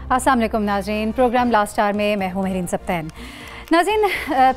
अस्सलाम वालेकुम नाज़रीन, प्रोग्राम लास्ट आवर में मैं हूँ मेहरीन सप्तैन। नाज़रीन,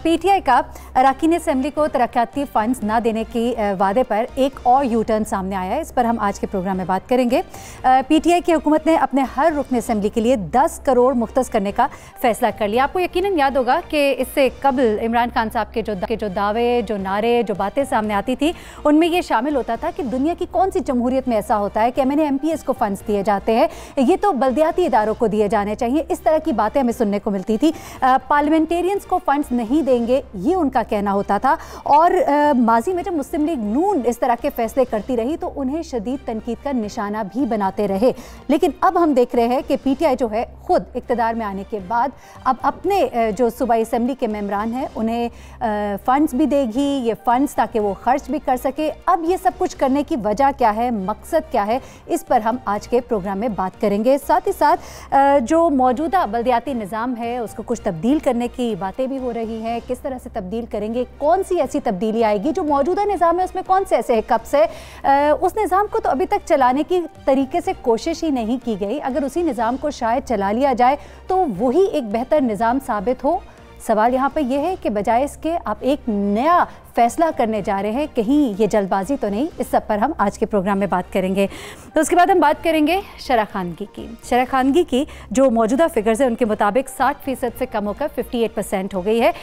पीटीआई का अरकान असेंबली को तरक्याती फ़ंड्स ना देने की वादे पर एक और यू टर्न सामने आया है। इस पर हम आज के प्रोग्राम में बात करेंगे। पीटीआई की हुकूमत ने अपने हर रुकन असेंबली के लिए 10 करोड़ मुख्तस करने का फैसला कर लिया। आपको यकीनन याद होगा कि इससे कबल इमरान खान साहब के जो दावे, जो नारे, जो बातें सामने आती थी, उनमें ये शामिल होता था कि दुनिया की कौन सी जमहूरियत में ऐसा होता है कि MPs को फ़ंड्स दिए जाते हैं, ये तो बल्दियाती इदारों को दिए जाने चाहिए। इस तरह की बातें हमें सुनने को मिलती थी। पार्लियामेंटेरियंस को फंड्स नहीं देंगे, ये उनका कहना होता था। और माजी में जब मुस्लिम लीग नून इस तरह के फैसले करती रही तो उन्हें शदीद तनकीद का निशाना भी बनाते रहे। लेकिन अब हम देख रहे हैं कि पीटीआई जो है खुद इक़्तिदार में आने के बाद अब अपने जो सूबाई असेंबली के मेंबरान हैं उन्हें फंड्स भी देगी, ये फंड्स ताकि वो खर्च भी कर सके। अब ये सब कुछ करने की वजह क्या है, मकसद क्या है, इस पर हम आज के प्रोग्राम में बात करेंगे। साथ ही साथ जो मौजूदा बल्दियाती निज़ाम है उसको कुछ तब्दील करने की बातें भी हो रही हैं। किस तरह से तब्दील करेंगे, कौन सी ऐसी तब्दीली आएगी, जो मौजूदा निज़ाम है उसमें कौन से ऐसे हिकअप्स है। उस निज़ाम को तो अभी तक चलाने की तरीके से कोशिश ही नहीं की गई। अगर उसी निज़ाम को शायद चला लिया जाए तो वही एक बेहतर निज़ाम साबित हो। सवाल यहाँ पे ये है कि बजाय इसके आप एक नया फैसला करने जा रहे हैं, कहीं ये जल्दबाजी तो नहीं। इस सब पर हम आज के प्रोग्राम में बात करेंगे। तो उसके बाद हम बात करेंगे शरह खानगी की। शरह खानगी की जो मौजूदा फिगर्स है उनके मुताबिक 60% से कम होकर 58% हो गई है,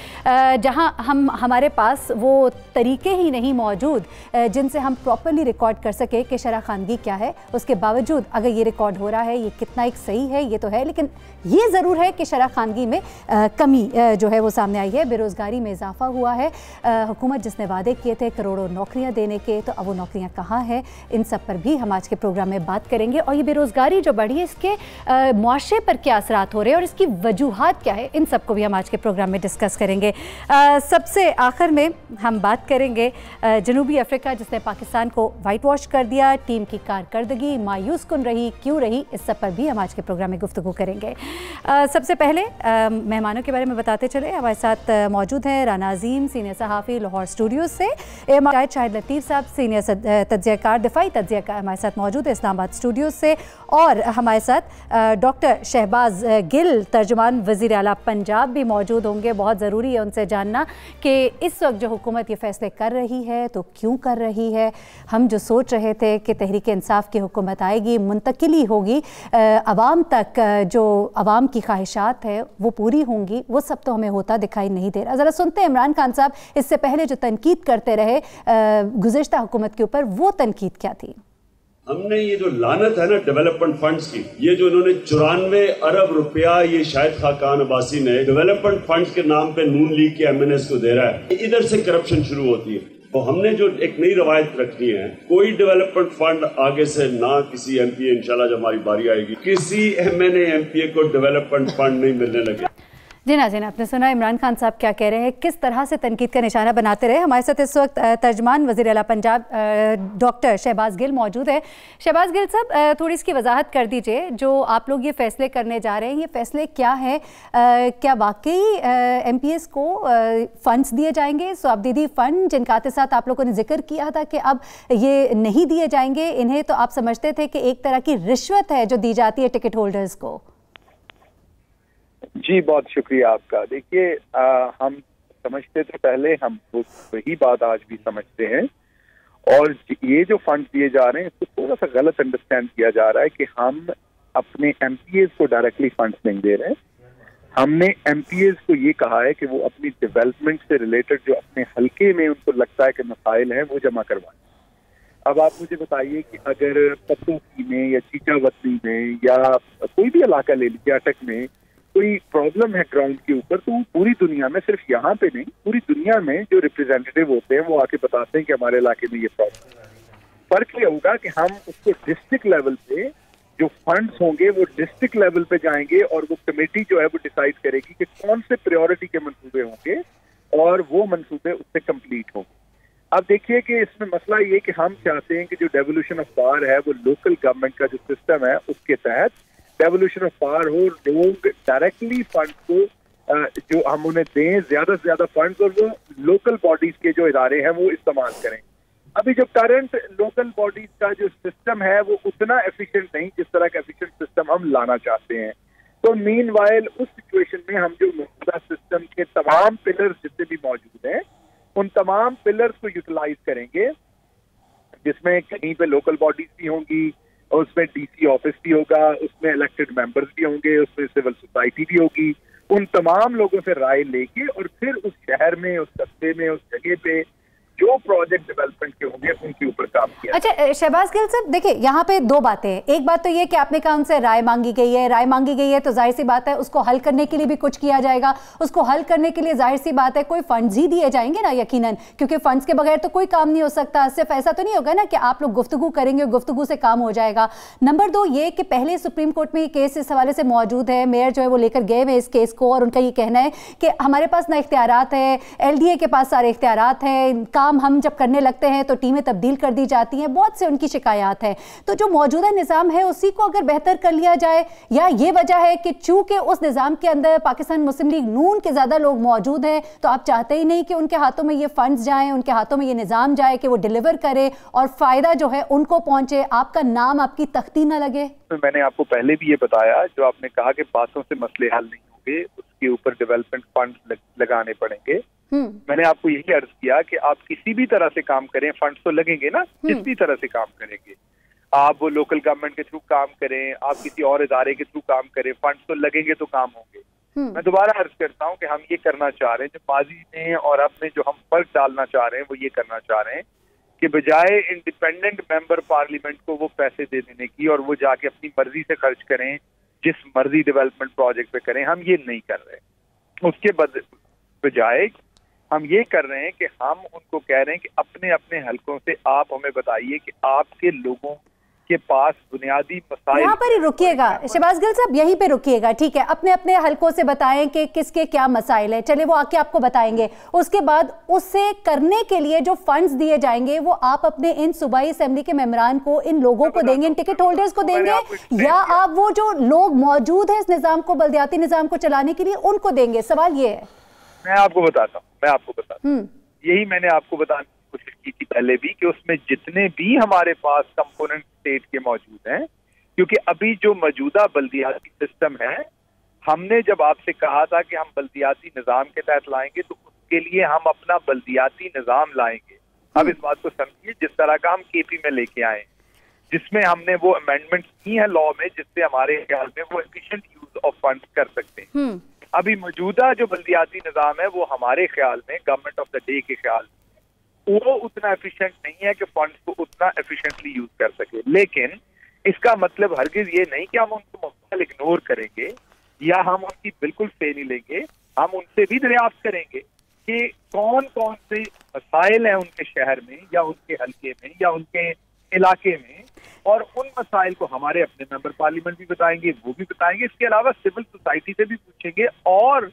जहां हमारे पास वो तरीके ही नहीं मौजूद जिनसे हम प्रॉपरली रिकॉर्ड कर सके कि शरह खानगी क्या है। उसके बावजूद अगर ये रिकॉर्ड हो रहा है, ये कितना एक सही है ये तो है, लेकिन ये ज़रूर है कि शरह खानगी में कमी जो है वो सामने आई है। बेरोज़गारी में इजाफा हुआ है। हुकूमत जिसने वादे किए थे करोड़ों नौकरियां देने के, तो अब वो नौकरियां कहाँ हैं, इन सब पर भी हम आज के प्रोग्राम में बात करेंगे। और ये बेरोज़गारी जो बढ़ी है इसके मुआशरे पर क्या असरात हो रहे हैं और इसकी वजूहात क्या है, इन सब को भी हम आज के प्रोग्राम में डिस्कस करेंगे। सबसे आखिर में हम बात करेंगे जनूबी अफ्रीका जिसने पाकिस्तान को वाइट वॉश कर दिया, टीम की कारकर्दगी मायूस कुन रही, क्यों रही, इस सब पर भी हम आज के प्रोग्राम में गुफ्तगू करेंगे। सबसे पहले मेहमानों के बारे में बताते चले। हमारे साथ मौजूद हैं राना अजीम, सीनियर सहाफ़ी लाहौर स्टूडियोज से, शाहिद लतीफ़ साहब, सीनियर तज्ज़ियाकार, दिफाई तज्ज़ियाकार, हमारे साथ मौजूद है इस्लामाबाद स्टूडियो से। और हमारे साथ डॉक्टर शहबाज गिल, तर्जुमान वज़ीर आला पंजाब, भी मौजूद होंगे। बहुत ज़रूरी है उनसे जानना कि इस वक्त जो हुकूमत ये फ़ैसले कर रही है तो क्यों कर रही है। हम जो सोच रहे थे कि तहरीक इंसाफ की हुकूमत आएगी, मुंतकिली होगी अवाम तक, जो अवाम की ख्वाहिशात है वो पूरी होंगी, वो सब तो हमें होता दिखाई नहीं दे रहा। ज़रा सुनते हैं इमरान खान साहब इससे पहले जो तनकीद करते रहे गुज़िश्ता हुकूमत के ऊपर, वो तनकीद क्या थी। हमने ये जो लानत है ना डेवलपमेंट फंड्स की, ये जो इन्होंने 94 अरब रुपया ये शाहिद खाकान अब्बासी ने डेवलपमेंट फंड्स के नाम पे नून लीग के MNS को दे रहा है, इधर से करप्शन शुरू होती है। तो हमने जो एक नई रवायत रखनी है, कोई डेवलपमेंट फंड आगे से ना किसी MP, इंशाल्लाह जब हमारी बारी आएगी, किसी MNA MP को डेवलपमेंट फंड नहीं मिलने लगे। जी नाज़रीन, आपने सुना इमरान खान साहब क्या कह रहे हैं, किस तरह से तनकीद का निशाना बनाते रहे। हमारे साथ इस वक्त तर्जमान वज़ीर आला पंजाब डॉक्टर शहबाज गिल मौजूद है। शहबाज गिल साहब, थोड़ी इसकी वजाहत कर दीजिए। जो आप लोग ये फ़ैसले करने जा रहे हैं, ये फ़ैसले क्या हैं? क्या वाकई MPs को फ़ंड्स दिए जाएंगे, स्वाबदीदी फ़ंड जिनका के साथ आप लोगों ने जिक्र किया था कि अब ये नहीं दिए जाएंगे, इन्हें तो आप समझते थे कि एक तरह की रिश्वत है जो दी जाती है टिकट होल्डर्स को? जी, बहुत शुक्रिया आपका। देखिए, हम समझते थे पहले, हम वही बात आज भी समझते हैं। और ये जो फंड दिए जा रहे हैं इसको थोड़ा सा गलत अंडरस्टैंड किया जा रहा है कि हम अपने MPs को डायरेक्टली फंड्स नहीं दे रहे हैं। हमने MPs को ये कहा है कि वो अपनी डेवलपमेंट से रिलेटेड जो अपने हल्के में उनको लगता है कि मसाइल हैं वो जमा करवाएं। अब आप मुझे बताइए कि अगर पत्तोकी में या चीचावतनी में या कोई भी इलाका ले लीजिए, अटक में कोई प्रॉब्लम है ग्राउंड के ऊपर, तो पूरी दुनिया में, सिर्फ यहाँ पे नहीं, पूरी दुनिया में जो रिप्रेजेंटेटिव होते हैं वो आके बताते हैं कि हमारे इलाके में ये प्रॉब्लम है। फर्क ये होगा कि हम उसको डिस्ट्रिक्ट लेवल पे जो फंड्स होंगे वो डिस्ट्रिक्ट लेवल पे जाएंगे और वो कमेटी जो है वो डिसाइड करेगी कि कौन से प्रायोरिटी के मंसूबे होंगे और वो मंसूबे उससे कंप्लीट होंगे। अब देखिए कि इसमें मसला ये कि हम चाहते हैं कि जो डेवोल्यूशन ऑफ पावर है वो लोकल गवर्नमेंट का जो सिस्टम है उसके तहत डेवोल्यूशन ऑफ पावर हो, लोग डायरेक्टली फंड को जो हम उन्हें दें, ज्यादा से ज्यादा फंड्स, और वो लोकल बॉडीज के जो इदारे हैं वो इस्तेमाल करें। अभी जो करंट लोकल बॉडीज का जो सिस्टम है वो उतना एफिशिएंट नहीं जिस तरह का एफिशिएंट सिस्टम हम लाना चाहते हैं। तो मीनवाइल उस सिचुएशन में हम जो मौजूदा सिस्टम के तमाम पिलर्स जितने भी मौजूद हैं उन तमाम पिलर्स को यूटिलाइज करेंगे, जिसमें कहीं पे लोकल बॉडीज भी होंगी, उसमें डीसी ऑफिस भी होगा, उसमें इलेक्टेड मेंबर्स भी होंगे, उसमें सिविल सोसाइटी भी होगी। उन तमाम लोगों से राय लेके और फिर उस शहर में, उस कस्बे में, उस जगह पे जो प्रोजेक्ट डेवलपमेंट के होंगे उनके ऊपर काम किया। अच्छा शहबाज गिल साहब, देखिए यहाँ पे दो बातें हैं। एक बात तो ये कि आपने कहा उनसे राय मांगी गई है, राय मांगी गई है तो जाहिर सी बात है उसको हल करने के लिए भी कुछ किया जाएगा। उसको हल करने के लिए जाहिर सी बात है कोई फंड्स ही दिए जाएंगे ना, यकीनन, क्योंकि फंड्स के बगैर तो कोई काम नहीं हो सकता। सिर्फ ऐसा तो नहीं होगा ना कि आप लोग गुफ्तगू करेंगे, गुफ्तगू से काम हो जाएगा। नंबर दो ये कि पहले सुप्रीम कोर्ट में ये केस इस हवाले से मौजूद है, मेयर जो है वो लेकर गए हुए इस केस को, और उनका ये कहना है कि हमारे पास ना इख्तियारात है, LDA के पास सारे इख्तियारात हैं, काम हम जब करने लगते हैं तो टीमें तब्दील कर दी जाती हैं, बहुत से उनकी शिकायत है। तो जो मौजूदा निज़ाम है उसी को अगर बेहतर कर लिया जाए, या ये वजह है कि चूंकि उस निज़ाम के अंदर पाकिस्तान मुस्लिम लीग नून के ज़्यादा लोग मौजूद हैं तो आप चाहते ही नहीं कि उनके हाथों में ये फंड्स जाएं, उनके हाथों में ये निज़ाम जाए कि वो डिलीवर करे और फ़ायदा जो है उनको पहुंचे, आपका नाम, आपकी तख्ती ना लगे? तो मैंने आपको पहले भी ये बताया, जो आपने कहा कि बातों से मसले हल नहीं होंगे, उसके ऊपर डेवलपमेंट फंड लगाने पड़ेंगे। मैंने आपको यही अर्ज किया कि आप किसी भी तरह से काम करें, फंड्स तो लगेंगे ना, किस भी तरह से काम करेंगे, आप वो लोकल गवर्नमेंट के थ्रू काम करें, आप किसी और इदारे के थ्रू काम करें, फंड्स तो लगेंगे तो काम होंगे। मैं दोबारा अर्ज करता हूं कि हम ये करना चाह रहे हैं, जो माजी में और अब में जो हम फर्क डालना चाह रहे हैं वो ये करना चाह रहे हैं कि बजाय इंडिपेंडेंट मेंबर पार्लियामेंट को वो पैसे दे देने की और वो जाके अपनी मर्जी से खर्च करें, जिस मर्जी डेवलपमेंट प्रोजेक्ट पे करें, हम ये नहीं कर रहे। उसके बजाय हम ये कर रहे हैं कि हम उनको कह रहे हैं कि अपने अपने हलकों से आप हमें बताइए कि आपके लोगों के पास बुनियादी मसाइल। यहाँ पर ही रुकिएगा शहबाज गिल साहब, यहीं पे रुकिएगा, ठीक है? अपने अपने हलकों से बताएं कि किसके क्या मसाइल है, चले वो आके आपको बताएंगे। उसके बाद उससे करने के लिए जो फंड्स दिए जाएंगे वो आप अपने इन सूबाई असेंबली के मेंबरान को, इन लोगों को देंगे, इन टिकट होल्डर्स को देंगे, या आप वो जो लोग मौजूद है इस निजाम को, बल्दियाती निजाम को चलाने के लिए, उनको देंगे? सवाल ये है। मैं आपको बताता हूँ, यही मैंने आपको बताने की कोशिश की थी पहले भी कि उसमें जितने भी हमारे पास कंपोनेंट स्टेट के मौजूद हैं, क्योंकि अभी जो मौजूदा बल्दियाती सिस्टम है, हमने जब आपसे कहा था कि हम बल्दियाती निजाम के तहत लाएंगे तो उसके लिए हम अपना बल्दियाती निजाम लाएंगे। अब इस बात को समझिए, जिस तरह का हम KP में लेके आए, जिसमें हमने वो अमेंडमेंट की है लॉ में, जिससे हमारे ख्याल में वो एफिशिएंट यूज ऑफ फंड कर सकते हैं। अभी मौजूदा जो बल्दियाती निजाम है वो हमारे ख्याल में, गवर्नमेंट ऑफ द डे के ख्याल में, वो उतना एफिशिएंट नहीं है कि फंड्स को उतना एफिशिएंटली यूज कर सके। लेकिन इसका मतलब हरगिज ये नहीं कि हम उनको मुकम्मल इग्नोर करेंगे या हम उनकी बिल्कुल से नहीं लेंगे। हम उनसे भी दरियाफ्त करेंगे कि कौन कौन से मसाइल हैं उनके शहर में या उनके हल्के में या उनके इलाके में, और उन मसाइल को हमारे अपने मेंबर पार्लियामेंट भी बताएंगे, वो भी बताएंगे। इसके अलावा सिविल सोसाइटी से भी पूछेंगे और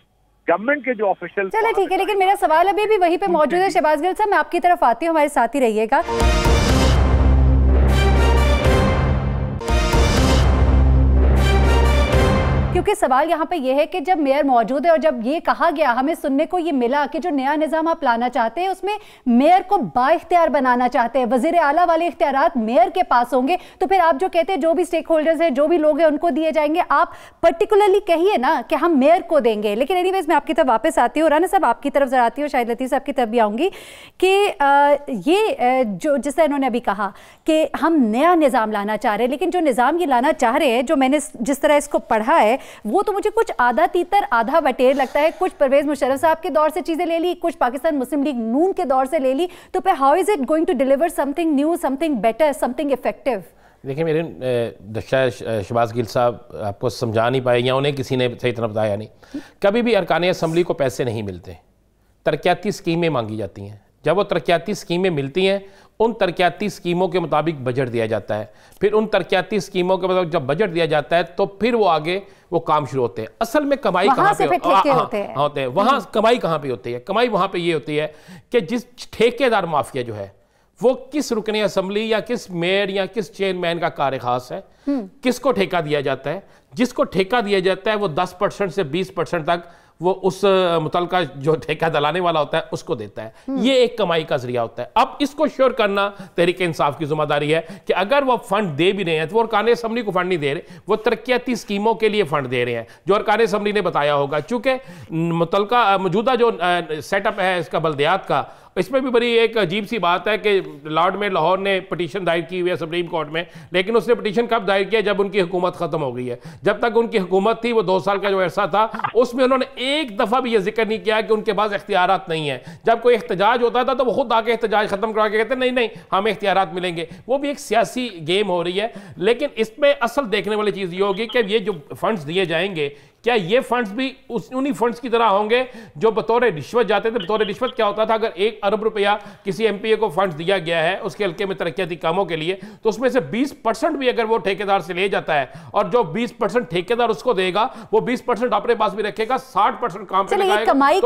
गवर्नमेंट के जो ऑफिशियल। चलो ठीक है, लेकिन मेरा सवाल अभी भी वहीं पे मौजूद है। शहबाज गिल साहब, मैं आपकी तरफ आती हूँ, हमारे साथ ही रहिएगा। क्योंकि सवाल यहाँ पे ये है कि जब मेयर मौजूद है और जब ये कहा गया, हमें सुनने को ये मिला कि जो नया निज़ाम आप लाना चाहते हैं उसमें मेयर को बाइख्तियार बनाना चाहते हैं, वज़ीर आला वाले इख्तियारात मेयर के पास होंगे, तो फिर आप जो कहते हैं जो भी स्टेक होल्डर्स हैं, जो भी लोग हैं, उनको दिए जाएंगे। आप पर्टिकुलरली कहिए ना कि हम मेयर को देंगे। लेकिन एनीवेज मैं आपकी तरफ वापस आती हूँ, राना साहब आपकी तरफ जरा आती हूँ, शायद लतीफ़ साहब की तरफ भी आऊँगी कि ये जो जिस तरह इन्होंने अभी कहा कि हम नया निज़ाम लाना चाह रहे हैं, लेकिन जो निज़ाम ये लाना चाह रहे हैं, जो मैंने जिस तरह इसको पढ़ा है, वो तो मुझे कुछ आधा तीतर आधा बटेर लगता है। कुछ परवेज मुशर्रफ साहब के दौर से चीजें ले ली, कुछ पाकिस्तान मुस्लिम लीग नून के दौर से ले ली, तो फिर how is it going to deliver something new, something better, something effective? देखिए मेरे शहबाज गिल साहब आपको समझा नहीं पाए या उन्हें किसी ने सही तरह बताया नहीं। कभी भी अरकान असम्बली को पैसे नहीं मिलते, तरक्याती स्कीमें मांगी जाती हैं। जब वो तरक्याती स्कीमें मिलती हैं, उन तरक्याती स्कीमों के मुताबिक बजट दिया जाता है। फिर उन तरक्याती स्कीमों के मुताबिक जब बजट दिया जाता है तो फिर वो आगे वो काम शुरू होते हैं। असल में कमाई कहाँ पे होते हैं? वहाँ कमाई कहाँ पे होती है? कमाई वहाँ पे ये होती है कि जिस ठेकेदार माफिया जो है वो किस रुकने असम्बली या किस मेयर या किस चेयरमैन का कार्य खास है, किसको ठेका दिया जाता है। जिसको ठेका दिया जाता है वो 10% से 20% तक वो उस मुतलका जो ठेका दिलाने वाला होता है उसको देता है। ये एक कमाई का जरिया होता है। अब इसको श्योर करना तहरीक इंसाफ की जिम्मेदारी है कि अगर वो फंड दे भी रहे हैं तो वो अरकान असम्बली को फंड नहीं दे रहे, वो तरक्याती स्कीमों के लिए फंड दे रहे हैं जो अरकान असम्बली ने बताया होगा। चूंकि मुतलका मौजूदा जो सेटअप है इसका बल्दियात का, इसमें भी बड़ी एक अजीब सी बात है कि लॉर्ड में लाहौर ने पटिशन दायर की हुई है सुप्रीम कोर्ट में, लेकिन उसने पटिशन कब दायर किया? जब उनकी हुकूमत खत्म हो गई है। जब तक उनकी हुकूमत थी, वो 2 साल का जो अरसा था, उसमें उन्होंने एक दफा भी ये जिक्र नहीं किया कि उनके पास इख्तियारात नहीं है। जब कोई एहतजाज होता था तो वो खुद आके एहतजाज खत्म करवा के कहते नहीं नहीं हमें इख्तियारात मिलेंगे। वो भी एक सियासी गेम हो रही है। लेकिन इसमें असल देखने वाली चीज ये होगी कि ये जो फंड्स दिए जाएंगे, क्या ये फंड्स भी उन्हीं फंड्स की तरह होंगे जो बतौर रिश्वत जाते थे? बतौर रिश्वत क्या होता था? अगर 1 अरब रुपया किसी एमपीए को फंड्स दिया गया है उसके हल्के में तरक्याती कामों के लिए, तो उसमें से 20% भी अगर वो ठेकेदार से ले जाता है और जो 20% ठेकेदार उसको देगा, वो 20% अपने पास भी रखेगा, 60% काम पे लगाएगा। कमाई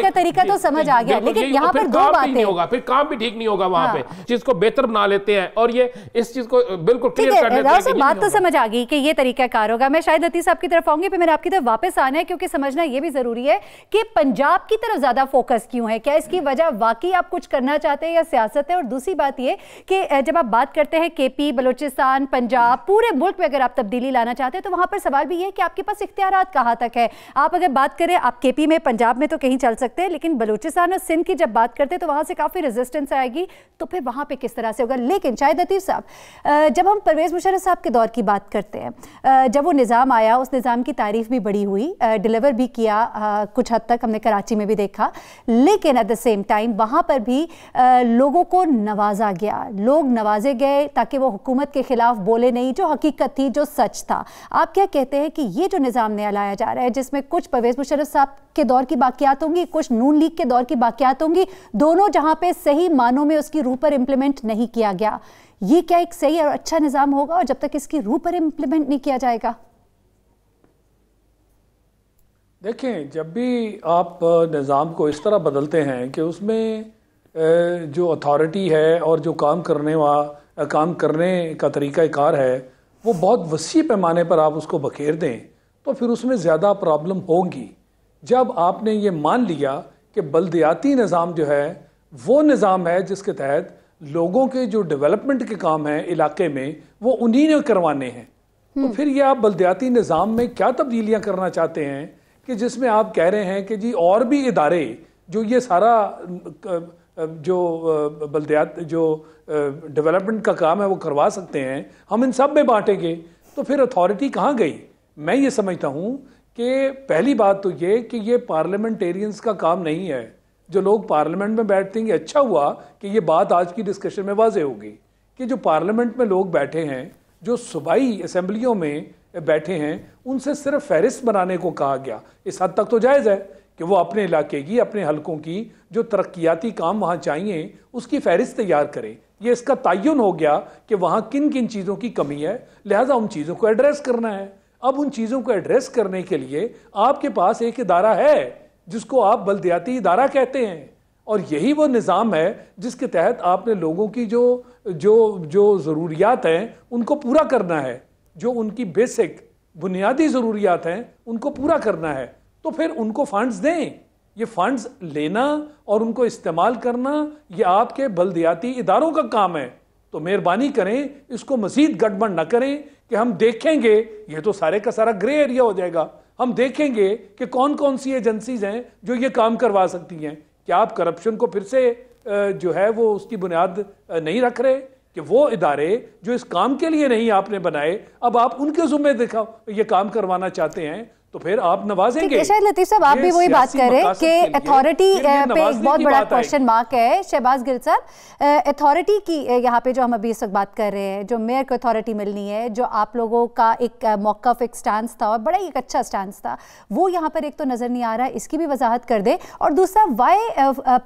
का तरीका तो समझ आ गया, लेकिन यहाँ पर दो बातें होगा, फिर काम भी ठीक नहीं होगा। वहां पे चीज को बेहतर बना लेते हैं और ये इस चीज को बिल्कुल क्लियर कर देते हैं। बात तो समझ आ गई कि ये तरीका कार होगा। मैं शायद लतीफ साहब की तरफ आऊंगी, फिर मैंने आपकी तरफ वापस आना है, क्योंकि समझना यह भी जरूरी है कि पंजाब की तरफ ज्यादा फोकस क्यों है। क्या इसकी वजह वाकई आप कुछ करना चाहते हैं या सियासत है? और दूसरी बात यह कि जब आप बात करते हैं केपी, बलूचिस्तान, पंजाब, पूरे मुल्क में अगर आप तब्दीली लाना चाहते हैं तो वहां पर सवाल भी यह है कि आपके पास इख्तियारात कहां तक है। आप अगर बात करें, आप केपी में, पंजाब में तो कहीं चल सकते हैं, लेकिन बलूचिस्तान और सिंध की जब बात करते हैं तो वहां से काफी रेजिस्टेंस आएगी, तो फिर वहां पर किस तरह से होगा? लेकिन शायद लतीफ साहब, जब हम परवेज मुशर्रफ साहब के दौर की बात करते हैं, जब वो निज़ाम आया, उस निज़ाम की तारीफ भी बड़ी हुई, डिलीवर भी किया कुछ हद तक, हमने कराची में भी देखा, लेकिन एट द सेम टाइम वहाँ पर भी लोगों को नवाजा गया, लोग नवाजे गए ताकि वो हुकूमत के खिलाफ बोले नहीं, जो हकीकत थी, जो सच था। आप क्या कहते हैं कि ये जो निज़ाम नया लाया जा रहा है, जिसमें कुछ परवेज मुशर्रफ साहब के दौर की बाकियात होंगी, कुछ नून लीग के दौर की बाकियात होंगी, दोनों जहाँ पे सही मानों में उसकी रूह पर इम्प्लीमेंट नहीं किया गया, ये क्या एक सही और अच्छा निज़ाम होगा? और जब तक इसकी रूह पर इम्प्लीमेंट नहीं किया जाएगा? देखें, जब भी आप निज़ाम को इस तरह बदलते हैं कि उसमें जो अथॉरिटी है और जो काम करने का तरीक़ाकार है वो बहुत वसी पैमाने पर आप उसको बखेर दें, तो फिर उसमें ज़्यादा प्रॉब्लम होंगी। जब आपने ये मान लिया कि बल्दियाती निज़ाम जो है वो निज़ाम है जिसके तहत लोगों के जो डेवलपमेंट के काम हैं इलाके में वो उन्हीं ने करवाने हैं, तो फिर ये आप बल्दियाती निज़ाम में क्या तब्दीलियाँ करना चाहते हैं कि जिसमें आप कह रहे हैं कि जी और भी इदारे जो ये सारा जो बल्दियात जो डेवलपमेंट का काम है वो करवा सकते हैं, हम इन सब में बांटेंगे, तो फिर अथॉरिटी कहाँ गई? मैं ये समझता हूँ कि पहली बात तो ये कि ये पार्लियामेंटेरियंस का काम नहीं है। जो लोग पार्लियामेंट में बैठते हैं, अच्छा हुआ कि ये बात आज की डिस्कशन में वाजे होगी कि जो पार्लियामेंट में लोग बैठे हैं, जो सूबाई असम्बलियों में बैठे हैं, उनसे सिर्फ फहरिस्त बनाने को कहा गया। इस हद तक तो जायज़ है कि वो अपने इलाके की, अपने हलकों की जो तरक्याती काम वहाँ चाहिए उसकी फहरिस्त तैयार करें। ये इसका तयन हो गया कि वहाँ किन किन चीज़ों की कमी है, लिहाजा उन चीज़ों को एड्रेस करना है। अब उन चीज़ों को एड्रेस करने के लिए आपके पास एक इदारा है जिसको आप बल्दियाती इदारा कहते हैं, और यही वो निज़ाम है जिसके तहत आपने लोगों की जो जो जो ज़रूरियात हैं उनको पूरा करना है, जो उनकी बेसिक बुनियादी ज़रूरियात हैं उनको पूरा करना है। तो फिर उनको फंड्स दें। ये फंड्स लेना और उनको इस्तेमाल करना ये आपके बल्दियाती इदारों का काम है। तो मेहरबानी करें, इसको मज़ीद गड़बड़ न करें कि हम देखेंगे, ये तो सारे का सारा ग्रे एरिया हो जाएगा। हम देखेंगे कि कौन कौन सी एजेंसीज हैं जो ये काम करवा सकती हैं। क्या आप करप्शन को फिर से जो है वो उसकी बुनियाद नहीं रख रहे कि वो इदारे जो इस काम के लिए नहीं आपने बनाए, अब आप उनके ज़ुम्मे दिखाओ ये काम करवाना चाहते हैं, तो फिर आप नवाजेंगे। शायद लतीफ साहब आप भी वही बात कर रहे हैं कि अथॉरिटी पे एक बहुत बड़ा क्वेश्चन मार्क है। शहबाज गिल साहब, अथॉरिटी की यहाँ पे जो हम अभी इस वक्त बात कर रहे हैं, जो मेयर को अथॉरिटी मिलनी है, जो आप लोगों का एक मौक़िफ़, एक स्टांस था और बड़ा ही एक अच्छा स्टांस था, वो यहाँ पर एक तो नज़र नहीं आ रहा है, इसकी भी वजाहत कर दे। और दूसरा, वाई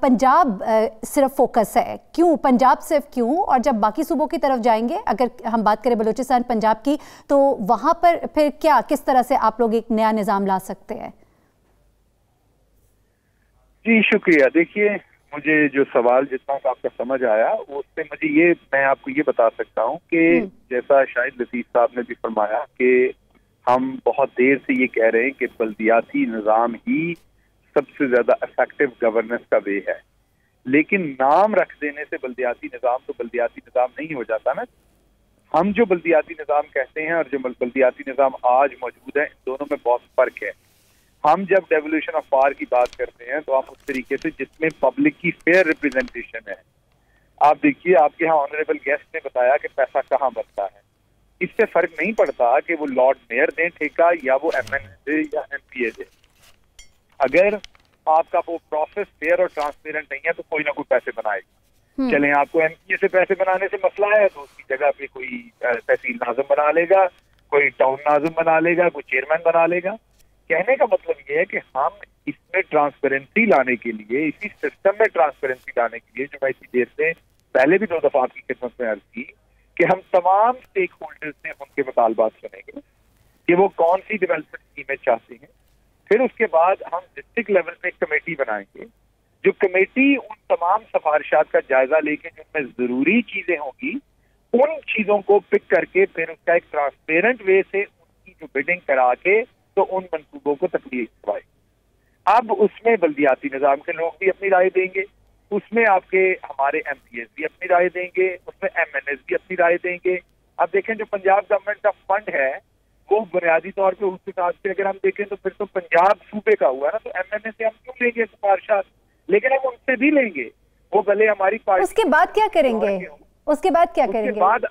पंजाब सिर्फ फोकस है, क्यों पंजाब सिर्फ क्यों? और जब बाकी सूबों की तरफ जाएंगे, अगर हम बात करें बलूचिस्तान, पंजाब की, तो वहाँ पर फिर क्या, किस तरह से आप लोग एक नया निज़ाम ला सकते हैं? जी शुक्रिया। देखिए, मुझे जो सवाल जितना आपका समझ आया उससे मुझे मैं आपको ये बता सकता हूँ कि जैसा शायद लतीफ साहब ने भी फरमाया कि हम बहुत देर से ये कह रहे हैं कि बल्दियाती निज़ाम ही सबसे ज्यादा इफेक्टिव गवर्नेंस का वे है, लेकिन नाम रख देने से बल्दियाती निज़ाम तो बल्दियाती निज़ाम नहीं हो जाता ना। हम जो बल्दियाती निज़ाम कहते हैं और जो बल्दियाती निज़ाम आज मौजूद है, इन दोनों में बहुत फर्क है। हम जब डेवोल्यूशन ऑफ पावर की बात करते हैं तो हम उस तरीके से जिसमें पब्लिक की फेयर रिप्रेजेंटेशन है। आप देखिए, आपके यहाँ ऑनरेबल गेस्ट ने बताया कि पैसा कहाँ बनता है। इससे फर्क नहीं पड़ता कि वो लॉर्ड मेयर दें ठेका या वो MNA दे या MPA दे। अगर आपका वो प्रोसेस फेयर और ट्रांसपेरेंट नहीं है तो कोई ना कोई पैसे बनाएगा। चलें, आपको MPA से पैसे बनाने से मसला है तो उसकी जगह पे कोई तहसील नाज़िम बना लेगा, कोई टाउन नाज़िम बना लेगा, कोई चेयरमैन बना लेगा। कहने का मतलब ये है कि हम इसमें ट्रांसपेरेंसी लाने के लिए, इसी सिस्टम में ट्रांसपेरेंसी लाने के लिए, जो मैं इसी देर से पहले भी 2 दफा आपकी खिदमत में अर्ज की कि हम तमाम स्टेक होल्डर्स से उनके मुतालबात सुनेंगे कि वो कौन सी डेवलपमेंट स्कीमें चाहते हैं। फिर उसके बाद हम डिस्ट्रिक्ट लेवल पे कमेटी बनाएंगे, जो कमेटी उन तमाम सिफारिशात का जायजा लेके जिनमें जरूरी चीजें होंगी उन चीजों को पिक करके फिर उसका एक ट्रांसपेरेंट वे से उनकी जो बिडिंग करा के तो उन मंसूबों को तकलीफ करवाए। अब उसमें बल्दियाती निज़ाम के लोग भी अपनी राय देंगे, उसमें आपके हमारे MPAs भी अपनी राय देंगे, उसमें MNAs भी अपनी राय देंगे। अब देखें, जो पंजाब गवर्नमेंट का फंड है वो बुनियादी तौर पे उस हिसाब से अगर हम देखें तो फिर तो पंजाब सूबे का हुआ ना, तो MNA से हम क्यों लेंगे सिफारिशात, लेकिन हम उनसे भी लेंगे, वो भले हमारी पार्टी। उसके बाद क्या करेंगे? उसके बाद क्या करेंगे? उसके बाद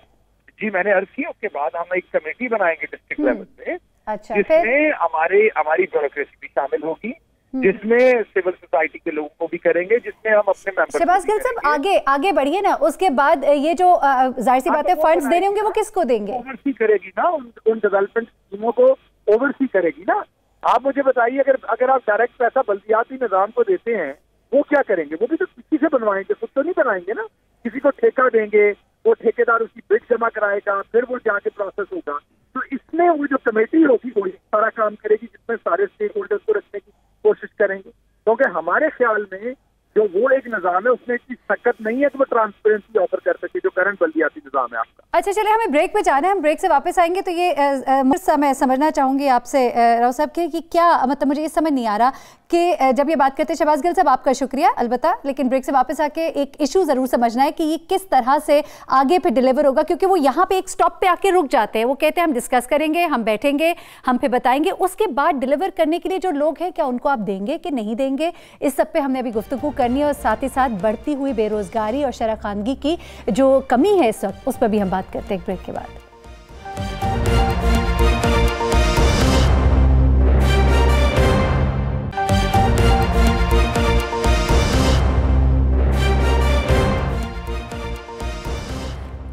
जी मैंने अर्ज की, उसके बाद हम एक कमेटी बनाएंगे डिस्ट्रिक्ट लेवल पे, अच्छा, जिसमें हमारी ब्यूरोक्रेसी भी शामिल होगी, जिसमें सिविल सोसाइटी के लोगों को भी करेंगे, जिसमें हम अपने मेंबर। शहबाज गिल साहब आगे बढ़िए ना। उसके बाद ये जो जाहिर सी बात है फंड्स देने होंगे वो किसको देंगे? ओवरसी करेगी ना उन डेवलपमेंट स्कीमों को, ओवरसी करेगी ना। आप मुझे बताइए, अगर आप डायरेक्ट पैसा बल्दियाती निज़ाम को देते हैं वो क्या करेंगे? वो भी तो किसी से बनवाएंगे, खुद तो नहीं बनाएंगे ना। किसी को ठेका देंगे, वो ठेकेदार उसकी बिड जमा कराएगा, फिर वो जाके प्रोसेस होगा। तो इसमें वो जो कमेटी होगी वो सारा काम करेगी, जिसमें सारे स्टेक होल्डर्स को रखने की कोशिश करेंगे, क्योंकि हमारे ख्याल में जो वो एक निज़ाम है उसमें इतनी सख्त नहीं है कि वो ट्रांसपेरेंसी ऑफर कर सके जो करंट बल्दियाती निज़ाम है आपका। अच्छा, चलिए हमें ब्रेक पे जाना है, हम ब्रेक से वापस आएंगे। तो ये मैं समझना चाहूंगी आपसे राव साहब कि क्या मतलब मुझे ये समझ नहीं आ रहा कि जब ये बात करते हैं, शहबाज गिल साहब आपका शुक्रिया अलबत्ता, लेकिन ब्रेक से वापस आके एक इशू जरूर समझना है कि ये किस तरह से आगे पे डिलीवर होगा, क्योंकि वो यहाँ पे एक स्टॉप पे आके रुक जाते हैं। वो कहते हैं हम डिस्कस करेंगे, हम बैठेंगे, हम फिर बताएंगे, उसके बाद डिलीवर करने के लिए जो लोग हैं क्या उनको आप देंगे कि नहीं देंगे, इस सब पे हमने अभी गुफ्तगू करनी है। और साथ ही साथ बढ़ती हुई बेरोजगारी और शराखानगी की जो कमी है इस वक्त, उस पर भी हम बात करते हैं ब्रेक के बाद।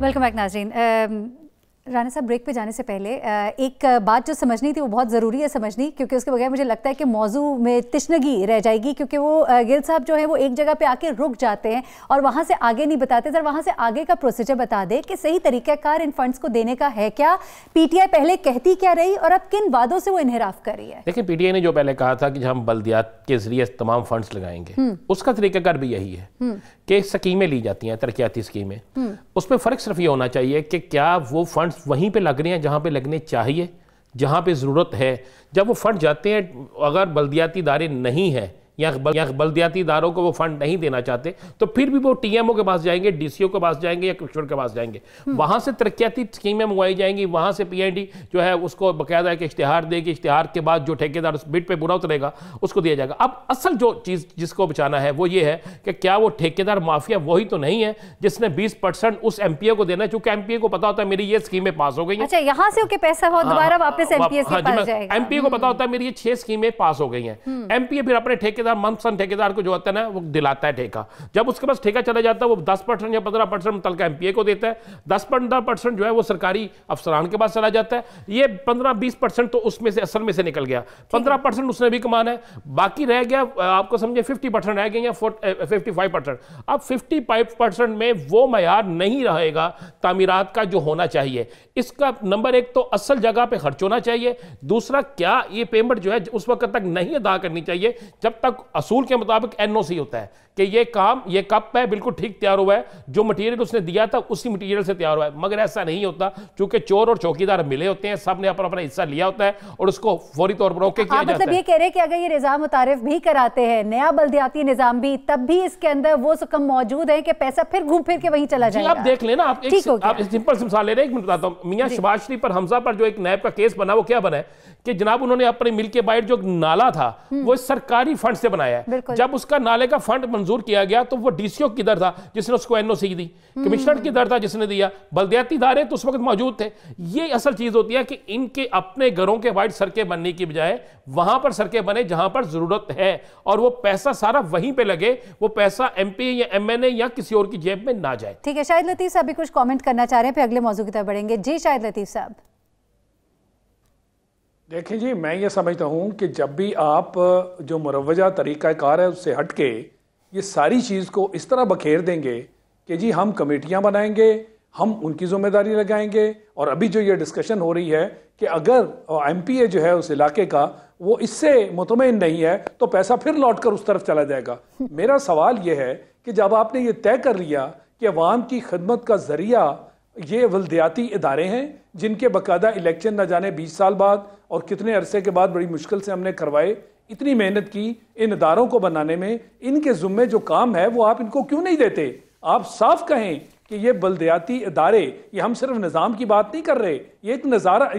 वेलकम बैक नाज़रीन। राना साहब, ब्रेक पे जाने से पहले एक बात जो समझनी थी वो बहुत ज़रूरी है समझनी, क्योंकि उसके बगैर मुझे लगता है कि मौजू में तिश्नगी रह जाएगी, क्योंकि वो गिल साहब जो है वो एक जगह पे आके रुक जाते हैं और वहाँ से आगे नहीं बताते। सर, वहाँ से आगे का प्रोसीजर बता दें कि सही तरीक़ाकार इन फंड्स को देने का है क्या, PTI पहले कहती क्या रही और अब किन वादों से वो इन्हिराफ कर रही है? देखिए, PTI ने जो पहले कहा था कि हम बल्दियात के जरिए तमाम फंड्स लगाएंगे, उसका तरीकाकार भी यही है कि स्कीमें ली जाती हैं, तरक्याती स्कीमें, उसमें फ़र्क सिर्फ ये होना चाहिए कि क्या वो फंड्स वहीं पे लग रहे हैं जहाँ पे लगने चाहिए, जहाँ पे ज़रूरत है। जब वो फंड जाते हैं, अगर बल्दियाती इदारे नहीं है या बल्दियाती इदारों को वो फंड नहीं देना चाहते, तो फिर भी वो TMO के पास जाएंगे, DCO के पास जाएंगे या कमिश्नर के पास जाएंगे, वहाँ से तरक्याती स्कीमें मंगवाई जाएंगी, वहाँ से PID जो है उसको बाकायदा एक इश्तिहार देगी, इश्तिहार के बाद जो ठेकेदार उस बिड पे पूरा उतरेगा उसको दिया जाएगा। अब असल जो चीज़ जिसको बचाना है वो ये है कि क्या वो ठेकेदार माफिया वही तो नहीं है जिसने 20% उस MPA को देना है, चूँकि MPA को पता होता है मेरी ये स्कीमें पास हो गई हैं। अच्छा, यहाँ से पैसा हो दोबारा वापस MPA के पास जाएगा। MPA को पता होता है मेरी ये 6 स्कीमें पास हो गई हैं, MPA फिर अपने मनपसंद ठेकेदार को जो होता है ना वो दिलाता है ठेका। जब उसके पास ठेका चला जाता है वो 10% या 15% मुतलका MPA को देता है, 10-15% जो है वो सरकारी अफसरान के पास चला जाता है। ये 15-20% तो उसमें से असल में से निकल गया, 15% उसने भी कमाना है, बाकी रह गया आपको समझे 50% रह गए या 55%। अब 55% में वो मयार नहीं रहेगा तामीरात का जो होना चाहिए। इसका नंबर 1 तो असल जगह पे खर्च होना चाहिए, दूसरा क्या ये पेमेंट जो है उस वक्त तक नहीं अदा करनी चाहिए जब तक असूल के मुताबिक एनओसी होता है कि ये काम, ये कप है बिल्कुल ठीक तैयार हुआ है, जो मटेरियल उसने दिया था उसी मटेरियल से तैयार हुआ है। मगर ऐसा नहीं होता, क्योंकि चोर और चौकीदार मिले होते हैं, सब ने अपना अपना हिस्सा लिया होता है और उसको फौरी तौर पर ओके किया जाता है। मतलब ये कह रहे हैं कि अगर ये निजाम मुतारिफ भी कराते हैं, नया बल्दियाती निजाम भी, तब भी इसके अंदर वो सुकम मौजूद है कि पैसा फिर घूम फिर के वहीं चला जाएगा। आप देख लेना, आप सिंपल सी मिसाल ले रहे हैं, एक मिनट बताता हूं। मियां शहबाज शरीफ पर हमजा पर जो एक नैब का केस बना, वो क्या बना है कि जनाब उन्होंने अपने मिल के बाहर जो नाला था वो सरकारी फंड से बनाया है। जब उसका नाले का फंड मंजूर किया गया तो वो डीसीओ किधर था जिसने उसको एनओसी दी, कमिश्नर किधर था जिसने दिया, बल्दियाती इदारे तो उस वक्त मौजूद थे। ये असल चीज होती है कि इनके अपने घरों के बाहर सड़कें बनने की बजाय वहां पर सड़कें बने जहां पर जरूरत है, और वो पैसा सारा वहीं पे लगे, वो पैसा एमपी या एमएनए या किसी और की जेब में ना जाए। ठीक है, शाहिद लतीफ साहब भी कुछ कमेंट करना चाह रहे हैं, फिर अगले मौजू की तरफ बढ़ेंगे। जी शाहिद लतीफ साहब। देखें जी, मैं ये समझता हूँ कि जब भी आप जो मुरवजा तरीक़ाकार है उससे हट के ये सारी चीज़ को इस तरह बखेर देंगे कि जी हम कमेटियाँ बनाएंगे, हम उनकी जिम्मेदारी लगाएंगे, और अभी जो ये डिस्कशन हो रही है कि अगर एमपीए जो है उस इलाके का वो इससे मुतमईन नहीं है तो पैसा फिर लौट कर उस तरफ चला जाएगा। मेरा सवाल ये है कि जब आपने ये तय कर लिया कि अवाम की खिदमत का जरिया ये वल्दियाती इदारे हैं जिनके बाकायदा इलेक्शन न जाने 20 साल बाद और कितने अरसे के बाद बड़ी मुश्किल से हमने करवाए, इतनी मेहनत की इन इदारों को बनाने में, इनके ज़ुम्मे जो काम है वो आप इनको क्यों नहीं देते? आप साफ कहें कि ये बल्दियाती इदारे, ये हम सिर्फ निज़ाम की बात नहीं कर रहे, ये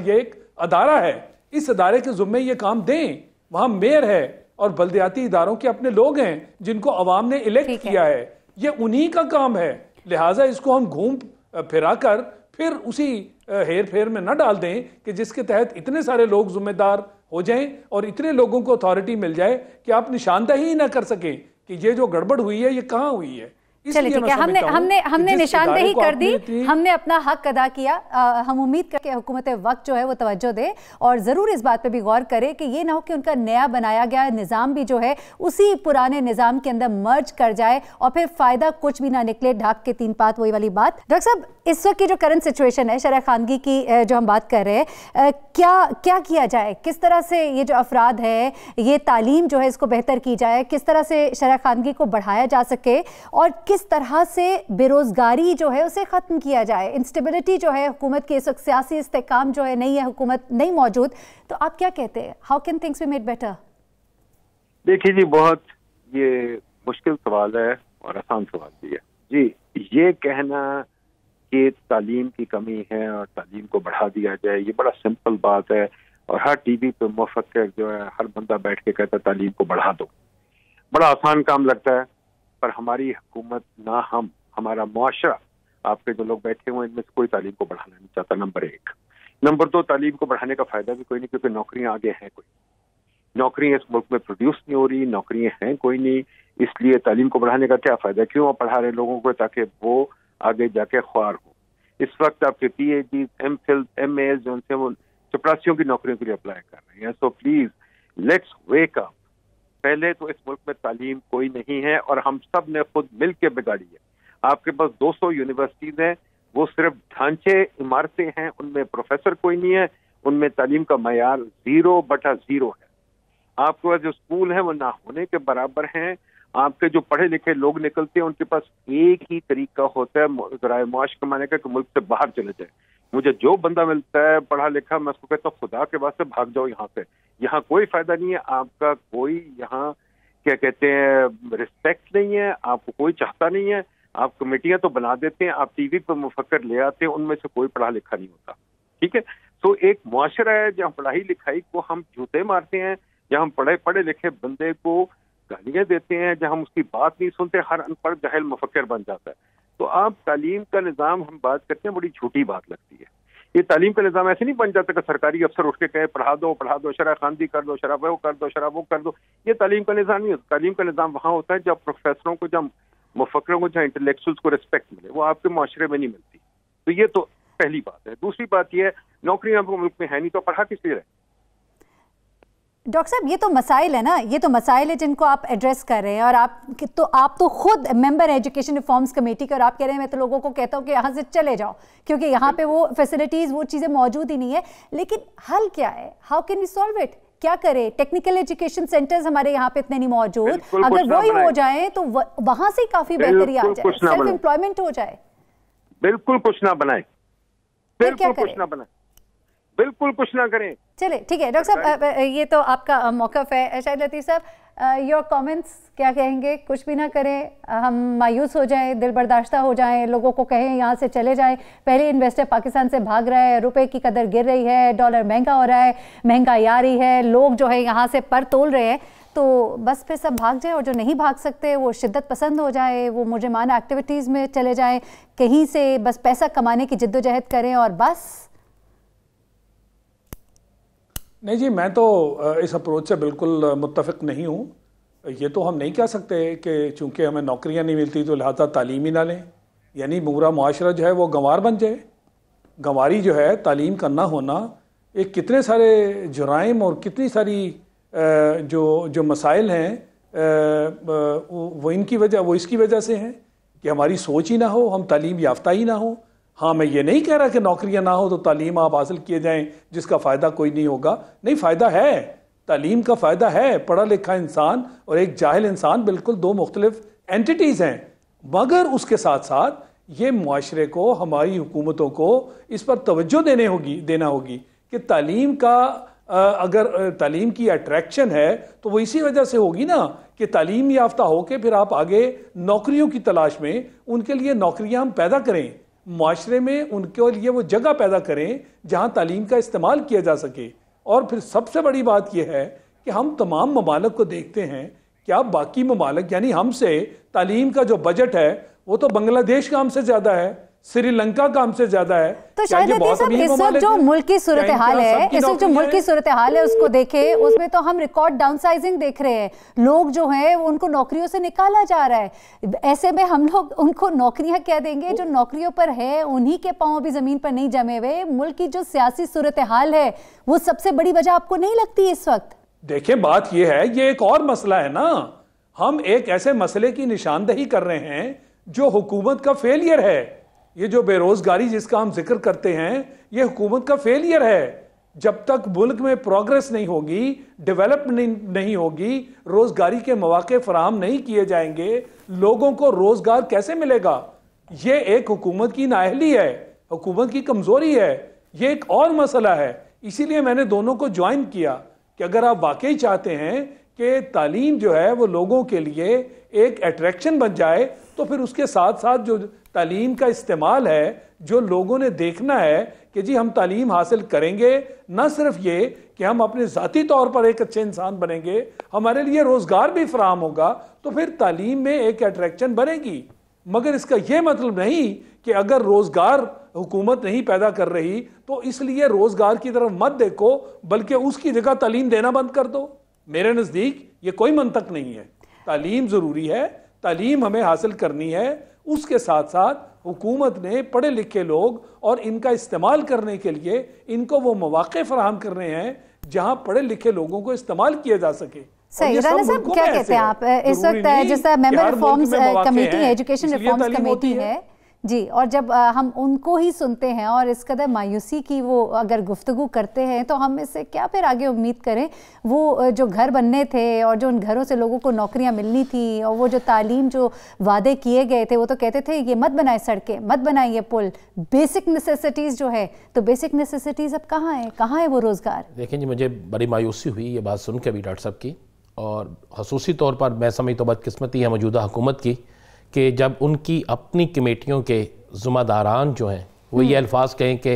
एक अदारा है, इस अदारे के ज़ुम्मे ये काम दें। वहाँ मेयर है और बल्दियाती इदारों के अपने लोग हैं जिनको अवाम ने इलेक्ट किया है, ये उन्हीं का काम है। लिहाजा इसको हम घूम फिरा कर फिर उसी हेर फेर में न डाल दें कि जिसके तहत इतने सारे लोग जिम्मेदार हो जाएं और इतने लोगों को अथॉरिटी मिल जाए कि आप निशानदही ही ना कर सकें कि ये जो गड़बड़ हुई है ये कहाँ हुई है। चलिए ठीक है, हमने निशानदेही कर दी, हमने अपना हक अदा किया। हम उम्मीद करके हुकूमत वक्त जो है वो तवज्जो दे और ज़रूर इस बात पे भी गौर करे कि ये ना हो कि उनका नया बनाया गया निज़ाम भी जो है उसी पुराने निज़ाम के अंदर मर्ज कर जाए और फिर फ़ायदा कुछ भी ना निकले, ढाक के तीन पात, वही वाली बात। डॉक्टर साहब, इस वक्त की जो करंट सिचुएशन है, शरह खानगी की जो हम बात कर रहे हैं, क्या किया जाए? किस तरह से ये जो अफराद है, ये तालीम जो है इसको बेहतर की जाए, किस तरह से शरह खानगी को बढ़ाया जा सके और किस तरह से बेरोजगारी जो है उसे खत्म किया जाए? इंस्टेबिलिटी जो है हुकूमत की, इस वक्त सियासी इस्तेकाम जो है नहीं है, हुकूमत नहीं मौजूद, तो आप क्या कहते हैं? How can things be made better? देखिए जी, बहुत ये मुश्किल सवाल है और आसान सवाल भी है जी। ये कहना कि तालीम की कमी है और तालीम को बढ़ा दिया जाए, ये बड़ा सिंपल बात है और हर टीवी पे मुफक्किर जो है हर बंदा बैठ के कहता है तालीम को बढ़ा दो। बड़ा आसान काम लगता है, पर हमारी हुकूमत ना हमारा मुआशरा, आपके जो लोग बैठे हुए इनमें से कोई तालीम को बढ़ाना नहीं चाहता, नंबर एक। नंबर दो, तालीम को बढ़ाने का फायदा भी कोई नहीं, क्योंकि नौकरियां आगे हैं कोई, नौकरियां इस मुल्क में प्रोड्यूस नहीं हो रही, नौकरियां हैं कोई नहीं, इसलिए तालीम को बढ़ाने का क्या फायदा? क्यों आप पढ़ा रहे लोगों को ताकि वो आगे जाके ख्वार हो। इस वक्त आपके PhD, MPhil, MAs जो उनसे वो चपरासियों की नौकरियों के लिए अप्लाई कर रहे हैं। So please let's wake up. पहले तो इस मुल्क में तालीम कोई नहीं है और हम सब ने खुद मिल के बिगाड़ी है। आपके पास 200 यूनिवर्सिटीज हैं, वो सिर्फ ढांचे इमारतें हैं, उनमें प्रोफेसर कोई नहीं है, उनमें तालीम का मयार 0/0 है। आपके पास जो स्कूल है वो ना होने के बराबर हैं। आपके जो पढ़े लिखे लोग निकलते हैं उनके पास एक ही तरीका होता है ज़राए मुआश कमाने का कि मुल्क से बाहर चले जाए। मुझे जो बंदा मिलता है पढ़ा लिखा, मैं उसको कहता हूँ खुदा के वास्ते भाग जाओ यहाँ से, यहाँ कोई फायदा नहीं है, आपका कोई यहाँ क्या कहते हैं रिस्पेक्ट नहीं है, आपको कोई चाहता नहीं है। आप कमेटियां तो बना देते हैं, आप टीवी पर मुफक्कर ले आते हैं, उनमें से कोई पढ़ा लिखा नहीं होता। ठीक है, तो एक मुआशरा है जहाँ पढ़ाई लिखाई को हम जूते मारते हैं, जहाँ हम पढ़े लिखे बंदे को गालियां देते हैं, जहाँ हम उसकी बात नहीं सुनते, हर अनपढ़ जाहिल मुफक्कर बन जाता है। तो आप तालीम का निज़ाम हम बात करते हैं, बड़ी झूठी बात लगती है। ये तालीम का निज़ाम ऐसे नहीं बन जाता कि सरकारी अफसर उठ के कहे पढ़ा दो, शरह खानदी कर दो, शरह वो कर दो, शरह वो कर दो। ये तालीम का निज़ाम नहीं होता। तालीम का निज़ाम वहाँ होता है जब प्रोफेसरों को, जब मुफक्करों को, जहाँ इंटेलेक्चुअल्स को रिस्पेक्ट मिले, वो आपके माशरे में नहीं मिलती। तो ये तो पहली बात है। दूसरी बात यह है, नौकरियां आपको मुल्क में है नहीं तो पढ़ा किस लिए रहे? डॉक्टर साहब, ये तो मसाइल है ना, ये तो मसाइल है जिनको आप एड्रेस कर रहे हैं और आप तो खुद मेंबर एजुकेशन रिफॉर्म्स कमेटी के, और आप कह रहे हैं मैं तो लोगों को कहता हूँ कि यहाँ से चले जाओ क्योंकि यहाँ पे वो फैसिलिटीज़, वो चीज़ें मौजूद ही नहीं है। लेकिन हल क्या है? How can we solve it? क्या करे? टेक्निकल एजुकेशन सेंटर्स हमारे यहाँ पे इतने नहीं मौजूद, अगर वही हो जाए तो वहां से काफी बेहतरी आ जाए, सेल्फ एम्प्लॉयमेंट हो जाए। बिल्कुल कुछ ना बनाए, बिल्कुल कुछ ना बनाए, बिल्कुल कुछ ना करें। चले ठीक है डॉक्टर साहब, ये तो आपका मौक़िफ़ है। शाहिद लतीफ़ साहब, योर कमेंट्स क्या कहेंगे? कुछ भी ना करें, हम मायूस हो जाएं, दिल बर्दाश्ता हो जाएं, लोगों को कहें यहाँ से चले जाएं, पहले इन्वेस्टर पाकिस्तान से भाग रहा है, रुपए की कदर गिर रही है, डॉलर महंगा हो रहा है, महंगाई आ रही है, लोग जो है यहाँ से पर तोल रहे हैं, तो बस फिर सब भाग जाए, और जो नहीं भाग सकते वो शिद्दत पसंद हो जाए, वो मुजरिमाना एक्टिविटीज़ में चले जाएं, कहीं से बस पैसा कमाने की जिद्दोजहद करें और बस। नहीं जी, मैं तो इस अप्रोच से बिल्कुल मुत्तफिक नहीं हूँ। ये तो हम नहीं कह सकते कि चूँकि हमें नौकरियाँ नहीं मिलती तो लिहाजा तालीम ही ना लें, यानी पूरा मुआशरा जो है वो गंवार बन जाए। गंवारी जो है, तालीम का ना होना, एक कितने सारे जुराइम और कितनी सारी जो मसाइल हैं वो इसकी वजह से हैं कि हमारी सोच ही ना हो, हम तालीम याफ्ता ही ना हो। हाँ, मैं ये नहीं कह रहा कि नौकरियां ना हो तो तालीम आप हासिल किए जाएं जिसका फ़ायदा कोई नहीं होगा, नहीं, फ़ायदा है, तालीम का फ़ायदा है। पढ़ा लिखा इंसान और एक जाहिल इंसान बिल्कुल दो मुख्तलिफ एंटिटीज़ हैं, मगर उसके साथ साथ ये मुआशरे को, हमारी हुकूमतों को इस पर तवज्जो देना होगी कि तालीम का अगर तालीम की अट्रैक्शन है तो वो इसी वजह से होगी ना कि तालीम याफ्ता होकर फिर आप आगे नौकरियों की तलाश में, उनके लिए नौकरियां हम पैदा करें, माशरे में उनके लिए वो जगह पैदा करें जहां तालीम का इस्तेमाल किया जा सके। और फिर सबसे बड़ी बात यह है कि हम तमाम ममालिक को देखते हैं, क्या बाकी ममालिक यानी हमसे तालीम का जो बजट है वो तो बांग्लादेश का हमसे ज्यादा है, श्रीलंका का हमसे ज्यादा है। तो शायद इस वक्त जो मुल्क की सूरत हाल है, इस वक्त जो मुल्क की सूरत हाल है उसको देखे, उसमें तो हम रिकॉर्ड डाउनसाइजिंग देख रहे हैं, लोग जो है उनको नौकरियों से निकाला जा रहा है। ऐसे में हम लोग उनको नौकरियां क्या देंगे? जो नौकरियों पर है उन्हीं के पांव भी जमीन पर नहीं जमे हुए। मुल्क की जो सियासी सूरत हाल है वो सबसे बड़ी वजह आपको नहीं लगती इस वक्त? देखिए, बात यह है, ये एक और मसला है ना, हम एक ऐसे मसले की निशानदही कर रहे हैं जो हुकूमत का फेलियर है। ये जो बेरोजगारी जिसका हम जिक्र करते हैं, ये हुकूमत का फेलियर है। जब तक मुल्क में प्रोग्रेस नहीं होगी, डेवलपमेंट नहीं होगी, रोजगारी के मौके फराहम नहीं किए जाएंगे, लोगों को रोजगार कैसे मिलेगा? ये एक हुकूमत की नाअहली है, हुकूमत की कमजोरी है, ये एक और मसला है। इसीलिए मैंने दोनों को ज्वाइन किया कि अगर आप वाकई चाहते हैं कि तालीम जो है वो लोगों के लिए एक अट्रैक्शन बन जाए, तो फिर उसके साथ साथ जो तालीम का इस्तेमाल है, जो लोगों ने देखना है कि जी हम तालीम हासिल करेंगे, न सिर्फ ये कि हम अपने ज़ाती तौर पर एक अच्छे इंसान बनेंगे, हमारे लिए रोज़गार भी फराहम होगा, तो फिर तालीम में एक अट्रैक्शन बनेगी। मगर इसका यह मतलब नहीं कि अगर रोज़गार हुकूमत नहीं पैदा कर रही तो इसलिए रोज़गार की तरफ मत देखो, बल्कि उसकी जगह तालीम देना बंद कर दो। मेरे नज़दीक ये कोई मंतक नहीं है। तालीम ज़रूरी है, तालीम हमें हासिल करनी है, उसके साथ साथ हुकूमत ने पढ़े लिखे लोग और इनका इस्तेमाल करने के लिए इनको वो मौके फराहम करने हैं जहां पढ़े लिखे लोगों को इस्तेमाल किया जा सके। सही, राना साहब क्या कहते हैं आप इस वक्त? जिस तरह मेंबर रिफॉर्म्स कमेटी है, एजुकेशन रिफॉर्म्स कमेटी है जी, और जब हम उनको ही सुनते हैं और इस कदर मायूसी की वो अगर गुफ्तगू करते हैं तो हम इससे क्या फिर आगे उम्मीद करें? वो जो घर बनने थे और जो उन घरों से लोगों को नौकरियां मिलनी थी, और वो जो तालीम जो वादे किए गए थे, वो तो कहते थे ये मत बनाए सड़कें, मत बनाए ये पुल, बेसिक नेसेसिटीज़ जो है, तो बेसिक नेसेसिटीज़ अब कहाँ है? कहाँ है वो रोज़गार? देखें जी, मुझे बड़ी मायूसी हुई ये बात सुन के भी डॉक्टर साहब की, और खसूसी तौर पर मैं समझता हूँ बदकिस्मती है मौजूदा हुकूमत की कि जब उनकी अपनी कमेटियों के ज़िम्मेदारान जो हैं वो ये अल्फाज कहें कि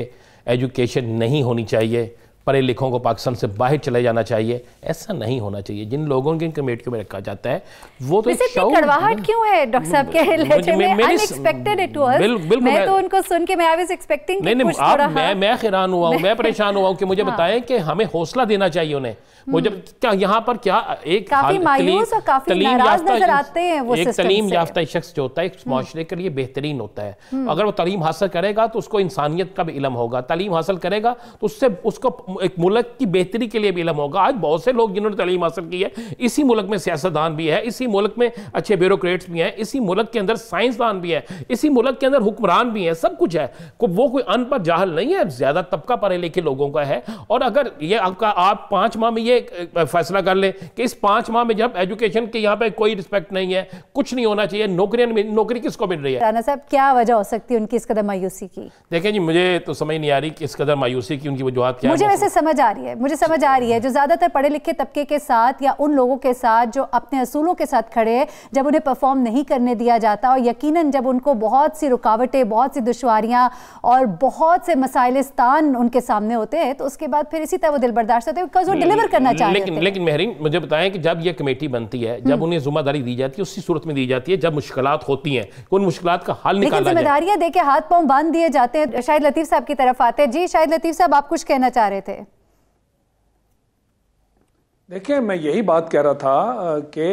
एजुकेशन नहीं होनी चाहिए, पढ़े लिखों को पाकिस्तान से बाहर चले जाना चाहिए। ऐसा नहीं होना चाहिए। जिन लोगों के कमेटियों में रखा जाता है वो तो कड़वाहट क्यों है डॉक्टर साहब के लहजे में? Unexpected it was. मैं तो उनको सुन के मैं आई वाज एक्सपेक्टिंग कि कुछ थोड़ा मैं हैरान हुआ हूं, मैं परेशान हुआ हूं कि मुझे बताएं कि हमें हौसला देना चाहिए उन्हें। वो जब क्या यहाँ पर क्या एक काफी मायूस और काफी नाराज नजर आते हैं वो सिस्टम से। तालीम याफ्ता शख्स जो होता है इस माशरे के लिए बेहतरीन होता है। अगर वो तालीम हासिल करेगा तो उसको इंसानियत का भी इल्म होगा, तालीम हासिल करेगा तो उससे उसको एक मुल्क की बेहतरी के लिए भी इल्म होगा। आज बहुत से लोग जिन्होंने तालीम हासिल की है, इसी मुल्क में सियासतदान भी है, इसी मुल्क में अच्छे ब्यूरोक्रेट्स भी हैं, इसी मुल्क के अंदर साइंसदान भी है, इसी मुल्क के अंदर हुक्मरान भी हैं, सब कुछ है। वो कोई अनपढ़ जाहल नहीं है, ज्यादा तबका पढ़े लिखे लोगों का है। और अगर ये आप 5 माह में ये फैसला कर ले कि इस 5 माह में जब एजुकेशन के यहाँ पे कोई रिस्पेक्ट नहीं है, कुछ नहीं होना चाहिए, नौकरी किसको मिल रही है? राना साहब, क्या वजह हो सकती है उनकी इस कदर मायूसी की? देखें जी, मुझे तो समझ नहीं आ रही कि इस कदर मायूसी की उनकी वजूहत क्या है। मुझे वैसे समझ आ रही है, मुझे समझ आ रही है, जो ज्यादातर पढ़े लिखे तबके के साथ या उन लोगों के साथ जो अपने असूलों के साथ खड़े हैं, जब उन्हें परफॉर्म नहीं करने दिया जाता और यकीनन जब उनको बहुत सी रुकावटें, बहुत सी दुश्वारियां और बहुत से मसाइलिस्तान उनके सामने होते हैं, तो उसके बाद फिर इसी तरह वो दिल बर्दाश्त होते हैं बिकॉज़ वो डिलीवर करना चाहते हैं। लेकिन महरीन, मुझे बताएं कि जब ये कमेटी बनती है, जब उन्हें जिम्मेदारी दी जाती है, उसी सूरत में दी जाती है जब मुश्किलात होती हैं, उन मुश्किलात का हल निकाला जाए। जिम्मेदारियां देके हाथ पांव बांध दिए जाते हैं। शाहिद लतीफ साहब की तरफ आते हैं। जी शाहिद लतीफ साहब, आप कुछ कहना चाह रहे थे? देखिए, मैं यही बात कह रहा था कि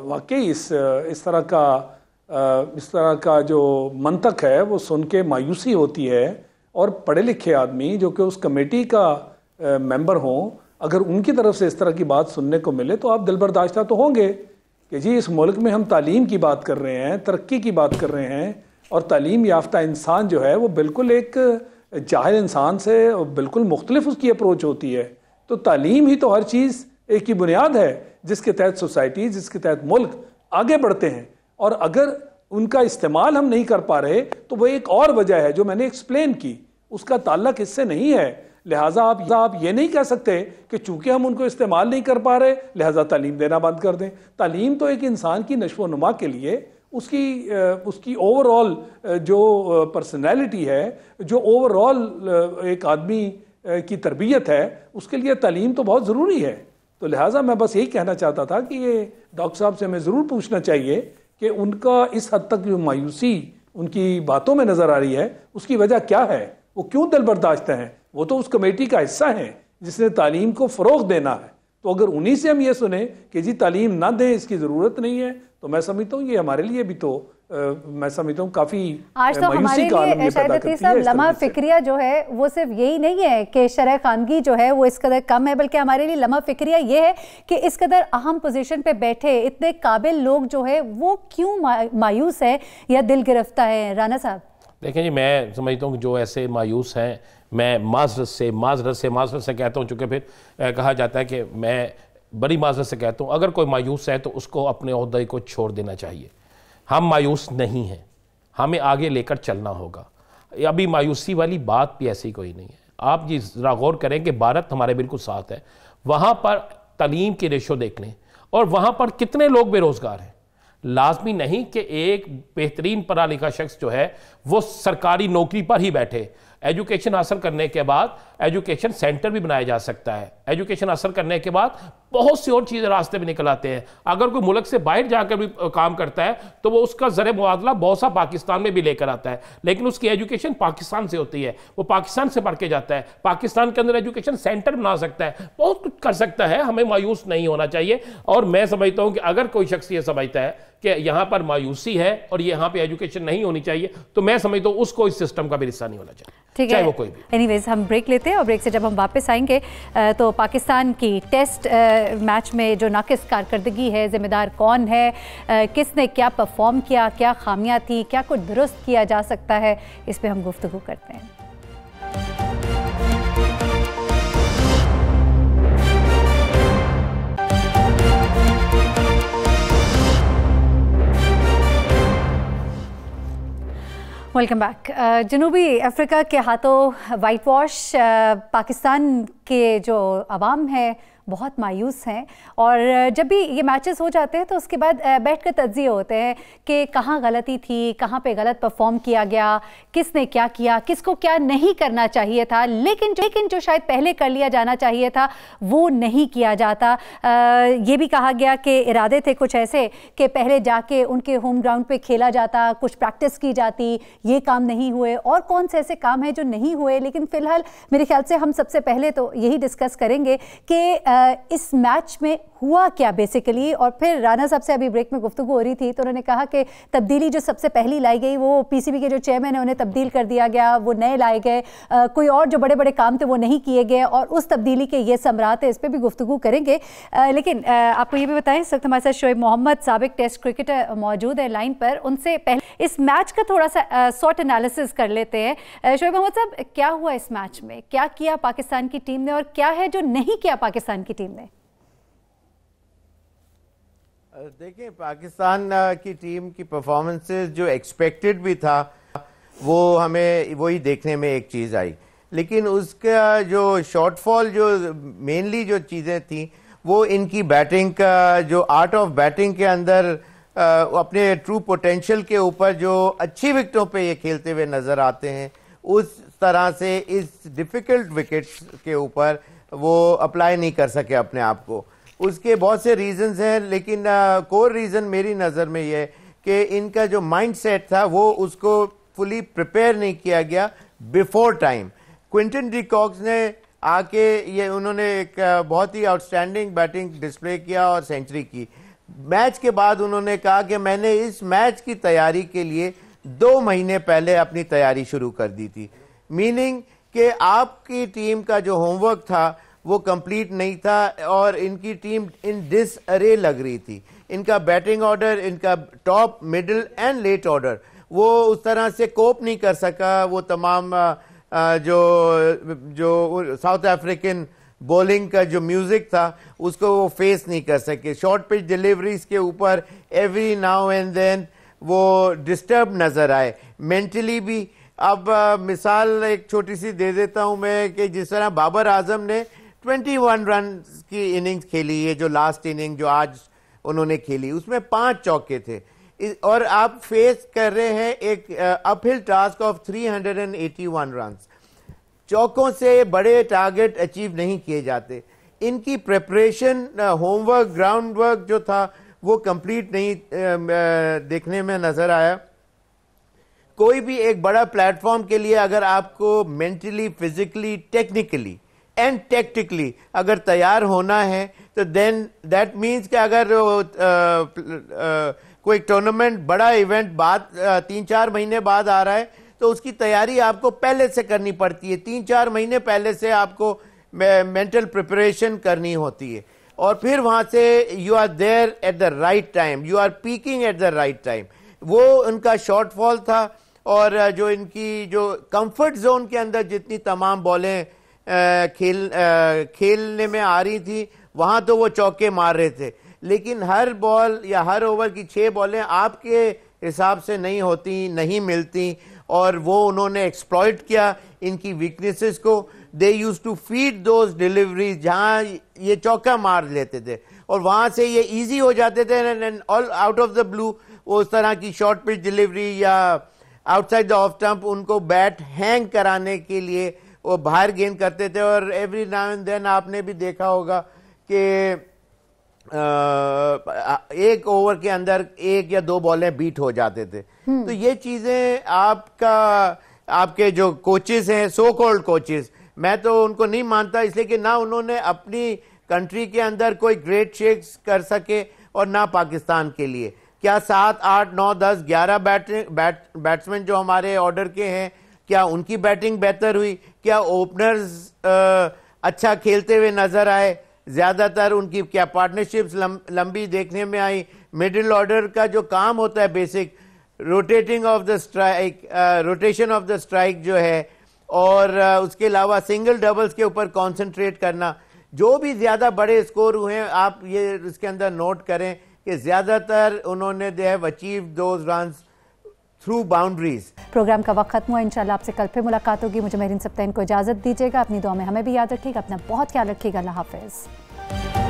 वाकई इस तरह का जो मंतक है वो सुन के मायूसी होती है। और पढ़े लिखे आदमी जो कि उस कमेटी का मेंबर हों, अगर उनकी तरफ से इस तरह की बात सुनने को मिले तो आप दिलबर्दाश्ता तो होंगे कि जी इस मुल्क में हम तालीम की बात कर रहे हैं, तरक्की की बात कर रहे हैं, और तालीम याफ्ता इंसान जो है वो बिल्कुल एक जाहिल इंसान से बिल्कुल मुख्तलिफ उसकी अप्रोच होती है। तो तालीम ही तो हर चीज़ एक ही बुनियाद है जिसके तहत सोसाइटी, जिसके तहत मुल्क आगे बढ़ते हैं। और अगर उनका इस्तेमाल हम नहीं कर पा रहे तो वो एक और वजह है जो मैंने एक्सप्लेन की, उसका ताल्लुक इससे नहीं है। लिहाजा आप ये नहीं कह सकते कि चूंकि हम उनको इस्तेमाल नहीं कर पा रहे लिहाजा तालीम देना बंद कर दें। तालीम तो एक इंसान की नश्व नुमा के लिए, उसकी ओवरऑल जो पर्सनैलिटी है, जो ओवरऑल एक आदमी की तरबियत है, उसके लिए तालीम तो बहुत ज़रूरी है। तो लिहाजा मैं बस यही कहना चाहता था कि ये डॉक्टर साहब से हमें ज़रूर पूछना चाहिए कि उनका इस हद तक जो मायूसी उनकी बातों में नज़र आ रही है, उसकी वजह क्या है, वो क्यों दिल बर्दाश्त हैं? वो तो उस कमेटी का हिस्सा हैं जिसने तालीम को फ़रोग़ देना है। तो अगर उन्हीं से हम ये सुने कि जी तालीम ना दें, इसकी ज़रूरत नहीं है, तो मैं समझता हूँ ये हमारे लिए भी तो मैं समझता हूँ काफ़ी आज तो हमारे लिए शायद लतीफ़ साहब लम्हा फिक्रिया जो है वो सिर्फ यही नहीं है कि शरह खानगी जो है वो इस कदर कम है, बल्कि हमारे लिए लम्हा फिक्रिया ये है कि इस कदर अहम पोजीशन पे बैठे इतने काबिल लोग जो है वो क्यों मायूस है या दिल गिरफ्ता है? राना साहब देखें जी, मैं समझता हूँ कि जो ऐसे मायूस हैं, मैं माजरत से कहता हूँ, चूँकि फिर कहा जाता है कि मैं बड़ी माजरत से कहता हूँ, अगर कोई मायूस है तो उसको अपने ओहदे को छोड़ देना चाहिए। हम मायूस नहीं हैं, हमें आगे लेकर चलना होगा। अभी मायूसी वाली बात भी ऐसी कोई नहीं है। आप जी ज़रा गौर करें कि भारत हमारे बिल्कुल साथ है, वहाँ पर तालीम की रेशो देख लें और वहाँ पर कितने लोग बेरोज़गार हैं। लाजमी नहीं कि एक बेहतरीन पढ़ा लिखा शख्स जो है वो सरकारी नौकरी पर ही बैठे। एजुकेशन हासिल करने के बाद एजुकेशन सेंटर भी बनाया जा सकता है। एजुकेशन हासिल करने के बाद बहुत सी और चीज़ें रास्ते में निकल आते हैं। अगर कोई मुल्क से बाहर जाकर भी काम करता है तो वो उसका ज़र मुआदला बहुत सा पाकिस्तान में भी लेकर आता है, लेकिन उसकी एजुकेशन पाकिस्तान से होती है, वो पाकिस्तान से पढ़ के जाता है, पाकिस्तान के अंदर एजुकेशन सेंटर बना सकता है, बहुत कुछ कर सकता है। हमें मायूस नहीं होना चाहिए। और मैं समझता हूँ कि अगर कोई शख्स ये समझता है कि यहाँ पर मायूसी है और यहाँ पे एजुकेशन नहीं होनी चाहिए, तो मैं समझता हूँ उसको इस सिस्टम का भी हिस्सा नहीं होना चाहिए, ठीक है वो कोई भी। एनीवेज हम ब्रेक लेते हैं और ब्रेक से जब हम वापस आएंगे तो पाकिस्तान की टेस्ट मैच में जो नाकिस कारकर्दगी है, जिम्मेदार कौन है, किसने क्या परफॉर्म किया, क्या खामियां थी, क्या कुछ दुरुस्त किया जा सकता है, इस पे हम गुफ्तगू करते हैं। Welcome back. जनूबी अफ्रीका के हाथों वाइट वॉश पाकिस्तान के जो अवाम है बहुत मायूस हैं और जब भी ये मैचेस हो जाते हैं तो उसके बाद बैठकर तज्ज़िये होते हैं कि कहाँ गलती थी, कहाँ पे गलत परफॉर्म किया गया, किसने क्या किया, किसको क्या नहीं करना चाहिए था, लेकिन जो शायद पहले कर लिया जाना चाहिए था वो नहीं किया जाता। ये भी कहा गया कि इरादे थे कुछ ऐसे कि पहले जाके उनके होम ग्राउंड पे खेला जाता, कुछ प्रैक्टिस की जाती, ये काम नहीं हुए। और कौन से ऐसे काम हैं जो नहीं हुए, लेकिन फ़िलहाल मेरे ख्याल से हम सबसे पहले तो यही डिस्कस करेंगे कि इस मैच में हुआ क्या बेसिकली। और फिर राणा साहब से अभी ब्रेक में गुफ्तगू हो रही थी तो उन्होंने कहा कि तब्दीली जो सबसे पहली लाई गई वो पीसीबी के जो चेयरमैन है उन्हें तब्दील कर दिया गया, वो नए लाए गए, कोई और जो बड़े बड़े काम थे वो नहीं किए गए और उस तब्दीली के ये समरात है। इस पर भी गुफ्तगू करेंगे, लेकिन आपको ये भी बताएं इस वक्त हमारे साथ शोएब मोहम्मद साबिक टेस्ट क्रिकेटर मौजूद है लाइन पर। उनसे पहले इस मैच का थोड़ा सा शॉर्ट एनालिसिस कर लेते हैं। शोएब मोहम्मद साहब, क्या हुआ इस मैच में, क्या किया पाकिस्तान की टीम ने और क्या है जो नहीं किया पाकिस्तान की टीम ने? देखिए, पाकिस्तान की टीम की परफॉर्मेंसेस जो एक्सपेक्टेड भी था वो हमें वही देखने में एक चीज़ आई, लेकिन उसका जो शॉर्टफॉल जो मेनली जो चीज़ें थी वो इनकी बैटिंग का जो आर्ट ऑफ बैटिंग के अंदर अपने ट्रू पोटेंशियल के ऊपर जो अच्छी विकेटों पे ये खेलते हुए नज़र आते हैं, उस तरह से इस डिफ़िकल्ट विकेट्स के ऊपर वो अप्लाई नहीं कर सके अपने आप को। उसके बहुत से रीजंस हैं, लेकिन कोर रीज़न मेरी नज़र में ये कि इनका जो माइंड सेट था वो उसको फुली प्रिपेयर नहीं किया गया before time. Quinton de Kock ने आके ये उन्होंने एक बहुत ही आउटस्टैंडिंग बैटिंग डिस्प्ले किया और सेंचुरी की। मैच के बाद उन्होंने कहा कि मैंने इस मैच की तैयारी के लिए 2 महीने पहले अपनी तैयारी शुरू कर दी थी, मीनिंग कि आपकी टीम का जो होमवर्क था वो कंप्लीट नहीं था और इनकी टीम इन डिसअरे लग रही थी। इनका बैटिंग ऑर्डर, इनका top, middle and let order वो उस तरह से कोप नहीं कर सका। वो तमाम जो साउथ अफ्रीकन बॉलिंग का जो म्यूजिक था उसको वो फेस नहीं कर सके। शॉर्ट पिच डिलीवरीज के ऊपर एवरी नाउ एंड देन वो डिस्टर्ब नजर आए, मेंटली भी। अब मिसाल एक छोटी सी दे देता हूं मैं कि जिस तरह बाबर आजम ने 21 रन की इनिंग्स खेली, ये जो लास्ट इनिंग जो आज उन्होंने खेली उसमें 5 चौके थे, और आप फेस कर रहे हैं एक अपहिल टास्क ऑफ 381 रन। चौकों से बड़े टारगेट अचीव नहीं किए जाते। इनकी प्रिपरेशन, होमवर्क, ग्राउंड वर्क जो था वो कंप्लीट नहीं देखने में नजर आया। कोई भी एक बड़ा प्लेटफॉर्म के लिए अगर आपको mentally, physically, technically and tactically अगर तैयार होना है तो देन दैट मीन्स कि अगर कोई टूर्नामेंट, बड़ा इवेंट बाद 3-4 महीने बाद आ रहा है तो उसकी तैयारी आपको पहले से करनी पड़ती है। 3-4 महीने पहले से आपको मेंटल प्रिपरेशन करनी होती है और फिर वहां से you are there at the right time, you are peaking at the right time. वो उनका शॉर्टफॉल था और जो इनकी जो कंफर्ट जोन के अंदर जितनी तमाम बॉलें खेलने में आ रही थी वहां तो वो चौके मार रहे थे, लेकिन हर बॉल या हर ओवर की 6 बॉलें आपके हिसाब से नहीं होती, नहीं मिलती, और वो उन्होंने एक्सप्लॉइट किया इनकी वीकनेसेस को। They use to feed those deliveries जहां ये चौका मार लेते थे और वहां से ये इजी हो जाते थे and all out of the blue वो उस तरह की शॉर्ट पिच डिलीवरी या आउटसाइड द ऑफ स्टंप उनको बैट हैंग कराने के लिए वो बाहर गेंद करते थे। और एवरी नाउ एंड देन आपने भी देखा होगा कि एक ओवर के अंदर 1 या 2 बॉलें बीट हो जाते थे। तो ये चीजें आपके जो कोचेस हैं, सो कॉल्ड कोचेस, मैं तो उनको नहीं मानता, इसलिए कि ना उन्होंने अपनी कंट्री के अंदर कोई ग्रेट शेक्स कर सके और ना पाकिस्तान के लिए। क्या 7, 8, 9, 10, 11 बैट्समैन जो हमारे ऑर्डर के हैं, क्या उनकी बैटिंग बेहतर हुई? क्या ओपनर्स अच्छा खेलते हुए नजर आए? ज्यादातर उनकी क्या पार्टनरशिप्स लंबी देखने में आई? मिडिल ऑर्डर का जो काम होता है basic rotating of the strike, rotation of the strike जो है, और उसके अलावा सिंगल डबल्स के ऊपर कंसंट्रेट करना, जो भी ज्यादा बड़े स्कोर हुए हैं आप ये इसके अंदर नोट करें कि ज्यादातर उन्होंने they have achieved those runs through boundaries. Program का वक्त खत्म हुआ, इंशाल्लाह आपसे कल फिर मुलाकात होगी। मुझे मेहरीन सप्तान को इजाजत दीजिएगा, अपनी दुआ में हमें भी याद रखिएगा, अपना बहुत ख्याल रखिएगा। अल्लाह हाफिज।